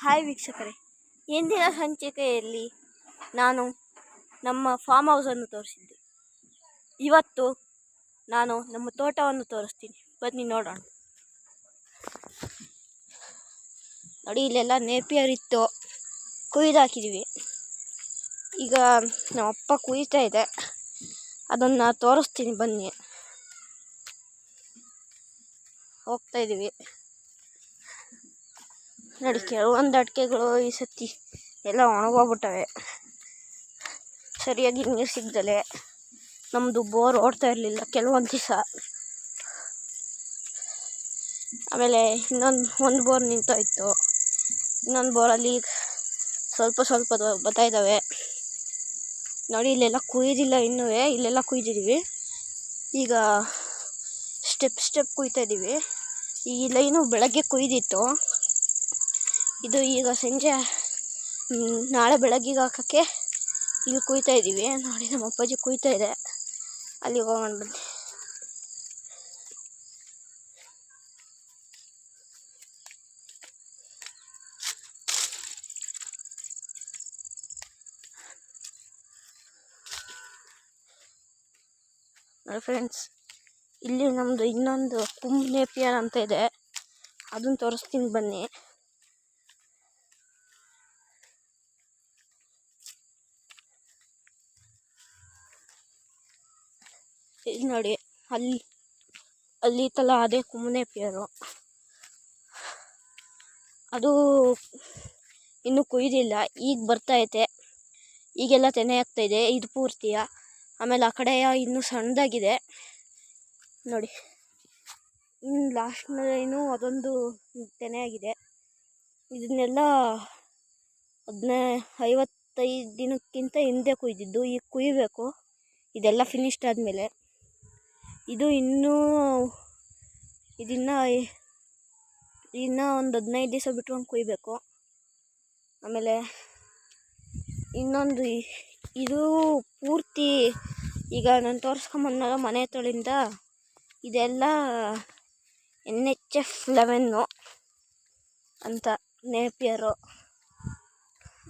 Hi ವೀಕ್ಷಕರೇ, ಇಂದಿನ ಸಂಚಿಕೆಯಲ್ಲಿ ನಾನು ನಮ್ಮ ಫಾರ್ಮ್ ಹೌಸನ್ನು ತೋರಿಸಿದ್ದೆ. ಇವತ್ತು ನಾನು ನಮ್ಮ ತೋಟವನ್ನು ತೋರಿಸ್ತೀನಿ, ಬನ್ನಿ ನೋಡೋಣ. ನೋಡಿ, ಇಲ್ಲೆಲ್ಲ ನೇಪಿಯರ್ ಇತ್ತು, ಕುಯ್ದಾಕಿದ್ದೀವಿ. ಈಗ ನಮ್ಮ ಅಪ್ಪ ಕುಯ್ತಾ ಇದೆ, ಅದನ್ನು ತೋರಿಸ್ತೀನಿ ಬನ್ನಿ. ಹೋಗ್ತಾ ಇದ್ದೀವಿ. ನೋಡಿ, ಕೆಲವೊಂದು ಅಡಿಕೆಗಳು ಈ ಸತಿ ಎಲ್ಲ ಒಣಗೋಗ್ಬಿಟ್ಟವೆ, ಸರಿಯಾಗಿ ನೀರು ಸಿಗ್ದಲೆ. ನಮ್ಮದು ಬೋರ್ ಓಡ್ತಾ ಇರಲಿಲ್ಲ ಕೆಲವೊಂದು ದಿವಸ. ಆಮೇಲೆ ಒಂದು ಬೋರ್ ನಿಂತೋಯ್ತು. ಇನ್ನೊಂದು ಬೋರಲ್ಲಿ ಸ್ವಲ್ಪ ಬರ್ತಾ ಇದ್ದಾವೆ. ನೋಡಿ, ಇಲ್ಲೆಲ್ಲ ಕುಯ್ದಿಲ್ಲ ಇನ್ನೂ, ಇಲ್ಲೆಲ್ಲ ಕುಯ್ದಿದ್ದೀವಿ. ಈಗ ಸ್ಟೆಪ್ ಕುಯ್ತಾ ಇದ್ದೀವಿ. ಈ ಲೈನು ಬೆಳಗ್ಗೆ ಕುಯ್ದಿತ್ತು, ಇದು ಈಗ ಸಂಜೆ ನಾಳೆ ಬೆಳಗ್ಗೆಗೆ ಹಾಕೋಕ್ಕೆ ಇಲ್ಲಿ ಕುಯ್ತಾ ಇದ್ದೀವಿ. ನೋಡಿ, ನಮ್ಮ ಅಪ್ಪಾಜಿ ಕುಯ್ತಾ ಇದೆ, ಅಲ್ಲಿಗೆ ಹೋಗೋಣ ಬನ್ನಿ. ನೋಡಿ ಫ್ರೆಂಡ್ಸ್, ಇಲ್ಲಿ ನಮ್ಮದು ಇನ್ನೊಂದು ನೇಪಿಯರ್ ಅಂತ ಇದೆ, ಅದನ್ನು ತೋರಿಸ್ತೀನಿ ಬನ್ನಿ. ಇಲ್ಲಿ ನೋಡಿ, ಅಲ್ಲಿ ತಲ ಅದೇ ನೇಪಿಯರು, ಅದು ಇನ್ನೂ ಕುಯ್ದಿಲ್ಲ, ಈಗ ಬರ್ತೈತೆ. ಈಗೆಲ್ಲ ತೆನೆ ಆಗ್ತಾಯಿದೆ ಇದು ಪೂರ್ತಿಯ. ಆಮೇಲೆ ಆ ಕಡೆ ಇನ್ನೂ ಸಣ್ಣದಾಗಿದೆ ನೋಡಿ, ಇನ್ನು ಲಾಸ್ಟ್ನೇನು ಅದೊಂದು ತೆನೆ ಆಗಿದೆ. ಇದನ್ನೆಲ್ಲ 55 ದಿನಕ್ಕಿಂತ ಹಿಂದೆ ಕುಯ್ದಿದ್ದು, ಈಗ ಕುಯ್ಬೇಕು. ಇದೆಲ್ಲ ಫಿನಿಶ್ಡ್ ಆದಮೇಲೆ ಇದು ಇನ್ನೂ ಒಂದು 15 ದಿವಸ ಬಿಟ್ಕೊಂಡು ಕುಯ್ಬೇಕು. ಆಮೇಲೆ ಇನ್ನೊಂದು ಇದು ಪೂರ್ತಿ ಈಗ ನಾನು ತೋರಿಸ್ಕೊಂಬಂದಾಗ ಮನೆ ಹತ್ರಳಿಂದ ಇದೆಲ್ಲ NHF 11 ಅಂತ ನೇಪಿಯರು.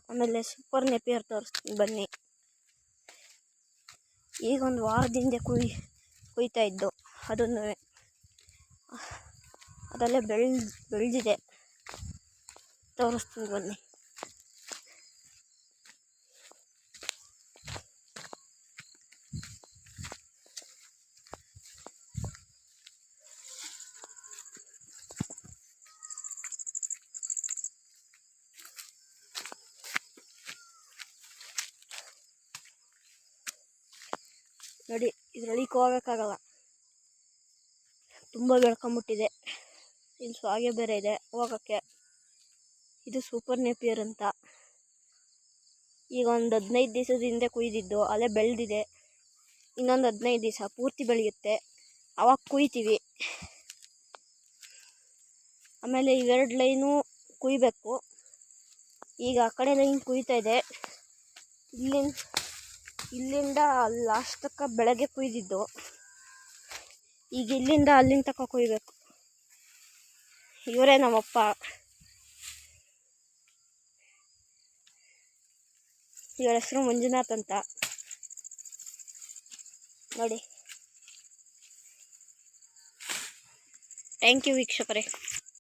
ಆಮೇಲೆ ಸೂಪರ್ ನೇಪಿಯರ್ ತೋರಿಸ್ತೀನಿ ಬನ್ನಿ. ಈಗ ಒಂದು ವಾರದಿಂದ ಕುಯ್ತಾ ಇದ್ದು, ಅದನ್ನು ಅದೆಲ್ಲ ಬೆಳೆದಿದೆ, ತೋರಿಸ್ತೀನಿ ಬನ್ನಿ. ನೋಡಿ, ಇದರಲ್ಲಿ ಹೋಗೋಕ್ಕಾಗಲ್ಲ, ತುಂಬ ಬೆಳ್ಕೊಂಬಿಟ್ಟಿದೆ. ಇಲ್ಲಿ ಸ್ವಾಗೆ ಬೇರೆ ಇದೆ ಹೋಗೋಕ್ಕೆ. ಇದು ಸೂಪರ್ ನೇಪಿಯರ್ ಅಂತ. ಈಗ ಒಂದು 15 ದಿವಸದ ಹಿಂದೆ ಕುಯ್ದಿದ್ದು, ಅಲ್ಲೇ ಬೆಳೆದಿದೆ. ಇನ್ನೊಂದು 15 ದಿವಸ ಪೂರ್ತಿ ಬೆಳೆಯುತ್ತೆ, ಅವಾಗ ಕುಯ್ತೀವಿ. ಆಮೇಲೆ ಇವೆರಡು ಲೈನು ಕುಯ್ಬೇಕು. ಈಗ ಆ ಕಡೆ ಲೈನ್ ಕುಯ್ತಾ ಇದೆ, ಇಲ್ಲಿಂದ ಲಾಸ್ಟ್ ತನಕ ಬೆಳಗ್ಗೆ ಕುಯ್ದಿದ್ದು, ಈಗ ಇಲ್ಲಿಂದ ಅಲ್ಲಿಂದ ತನಕ ಕುಯ್ಬೇಕು. ಇವರೇ ನಮ್ಮಪ್ಪ. ಇವರ ಹೆಸರು ಮಂಜುನಾಥ್ ಅಂತ ನೋಡಿ. ಥ್ಯಾಂಕ್ ಯು ವೀಕ್ಷಕರೇ.